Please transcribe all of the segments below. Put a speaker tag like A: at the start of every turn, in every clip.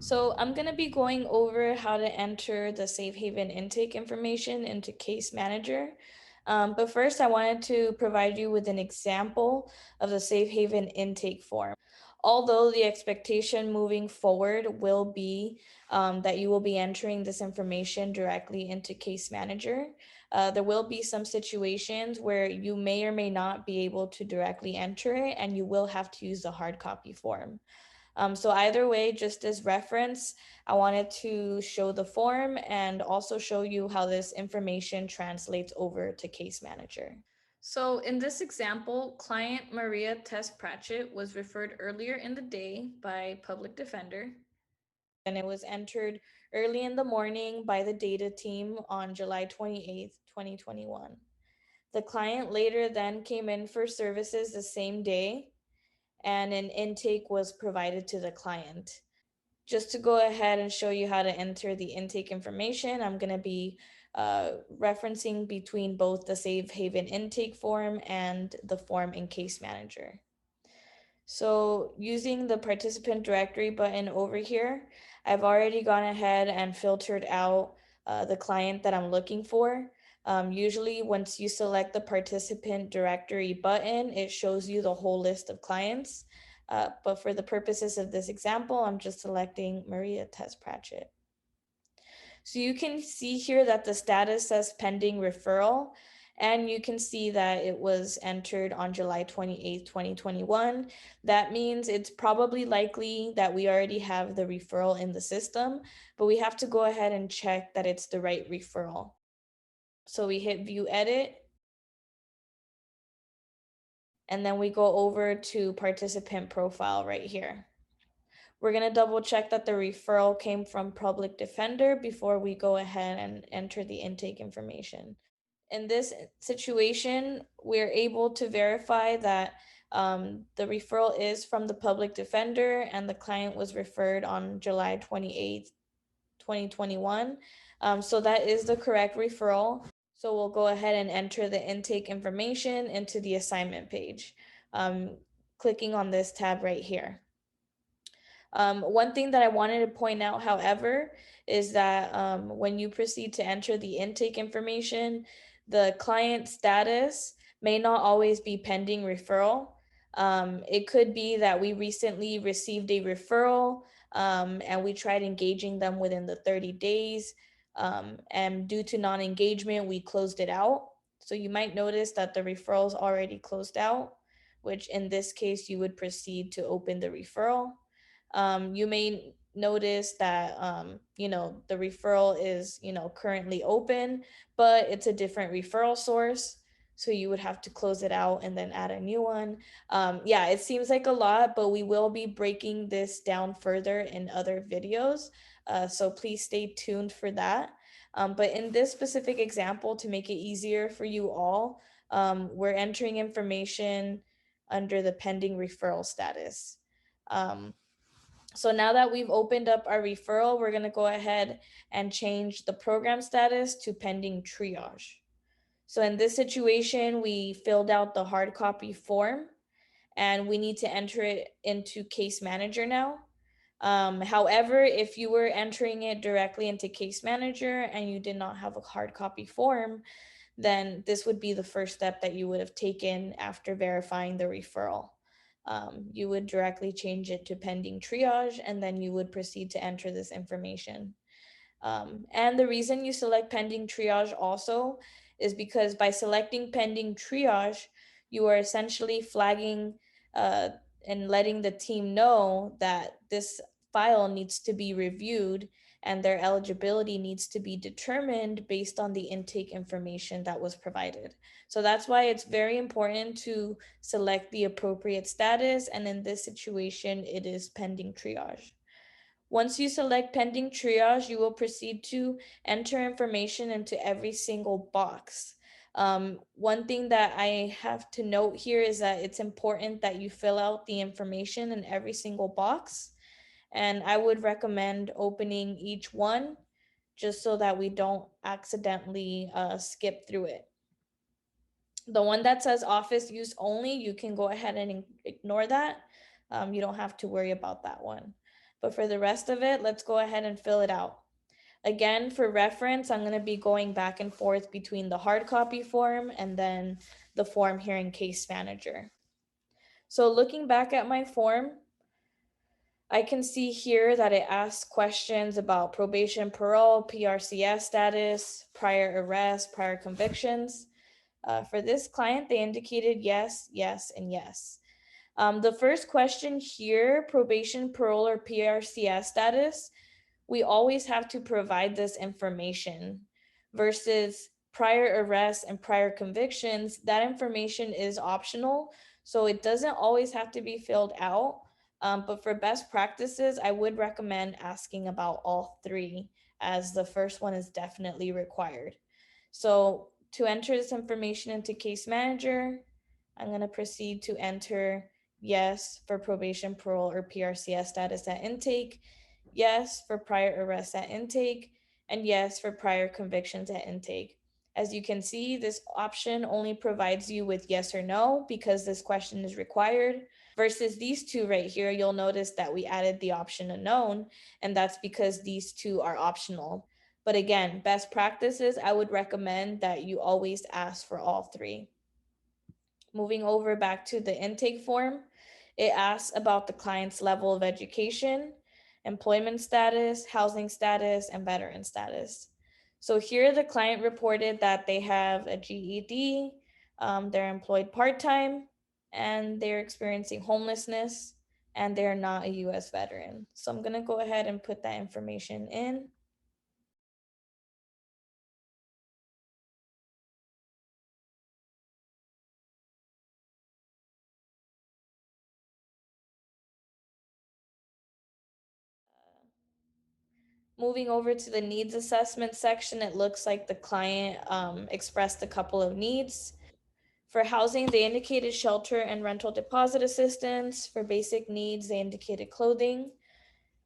A: So I'm going to be going over how to enter the Safe Haven intake information into Case Manager. But first, I wanted to provide you with an example of the Safe Haven intake form. Although the expectation moving forward will be that you will be entering this information directly into Case Manager, there will be some situations where you may or may not be able to directly enter it, and you will have to use the hard copy form. So either way, just as reference, I wanted to show the form and also show you how this information translates over to Case Manager. So in this example, client Maria Tess Pratchett was referred earlier in the day by Public Defender, and it was entered early in the morning by the data team on July 28th, 2021. The client later then came in for services the same day, and an intake was provided to the client. Just to go ahead and show you how to enter the intake information, I'm going to be referencing between both the Safe Haven intake form and the form in Case Manager. So using the participant directory button over here, I've already gone ahead and filtered out the client that I'm looking for. Usually once you select the participant directory button, it shows you the whole list of clients. But for the purposes of this example, I'm just selecting Maria Tess Pratchett. So you can see here that the status says pending referral, and you can see that it was entered on July 28th, 2021. That means it's probably likely that we already have the referral in the system, but we have to go ahead and check that it's the right referral. So we hit view edit, and then we go over to participant profile right here. We're going to double check that the referral came from Public Defender before we go ahead and enter the intake information. In this situation, we're able to verify that the referral is from the Public Defender and the client was referred on July 28th, 2021. So that is the correct referral. So we'll go ahead and enter the intake information into the assignment page, clicking on this tab right here. One thing that I wanted to point out, however, is that when you proceed to enter the intake information, the client status may not always be pending referral. It could be that we recently received a referral and we tried engaging them within the 30 days. And due to non-engagement, we closed it out. So you might notice that the referral is already closed out, which in this case, you would proceed to open the referral. You may notice that the referral is currently open, but it's a different referral source, so you would have to close it out and then add a new one. Yeah, it seems like a lot, but we will be breaking this down further in other videos, so please stay tuned for that. But in this specific example, to make it easier for you all, we're entering information under the pending referral status. So now that we've opened up our referral, we're going to go ahead and change the program status to pending triage. So in this situation, we filled out the hard copy form and we need to enter it into Case Manager now. However, if you were entering it directly into Case Manager and you did not have a hard copy form, then this would be the first step that you would have taken after verifying the referral. You would directly change it to pending triage, and then you would proceed to enter this information. And the reason you select pending triage also is because by selecting pending triage, you are essentially flagging and letting the team know that this file needs to be reviewed and their eligibility needs to be determined based on the intake information that was provided. So that's why it's very important to select the appropriate status, and in this situation, it is pending triage. Once you select pending triage, you will proceed to enter information into every single box. One thing that I have to note here is that it's important that you fill out the information in every single box. And I would recommend opening each one just so that we don't accidentally skip through it. The one that says office use only, you can go ahead and ignore that. You don't have to worry about that one. But for the rest of it, let's go ahead and fill it out. Again, for reference, I'm going to be going back and forth between the hard copy form and then the form here in Case Manager. So looking back at my form, I can see here that it asks questions about probation, parole, PRCS status, prior arrest, prior convictions. For this client, they indicated yes, yes, and yes. The first question here, probation, parole, or PRCS status, we always have to provide this information versus prior arrests and prior convictions. That information is optional, so it doesn't always have to be filled out. But for best practices, I would recommend asking about all three, as the first one is definitely required. So to enter this information into Case Manager, I'm going to proceed to enter yes for probation, parole, or PRCS status at intake, yes for prior arrests at intake, and yes for prior convictions at intake. As you can see, this option only provides you with yes or no because this question is required. Versus these two right here, you'll notice that we added the option unknown, and that's because these two are optional. But again, best practices, I would recommend that you always ask for all three. Moving over back to the intake form, it asks about the client's level of education, employment status, housing status, and veteran status. So here the client reported that they have a GED, they're employed part-time, and they're experiencing homelessness, and they're not a US veteran. So I'm gonna go ahead and put that information in. Moving over to the needs assessment section, it looks like the client expressed a couple of needs. For housing, they indicated shelter and rental deposit assistance. For basic needs, they indicated clothing.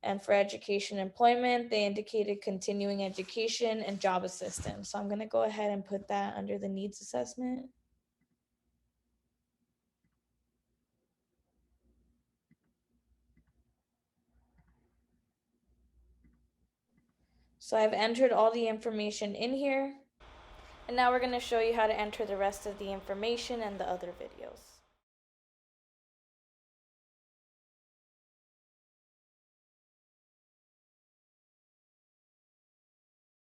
A: And for education and employment, they indicated continuing education and job assistance. So I'm going to go ahead and put that under the needs assessment. So I've entered all the information in here. And now we're going to show you how to enter the rest of the information and the other videos.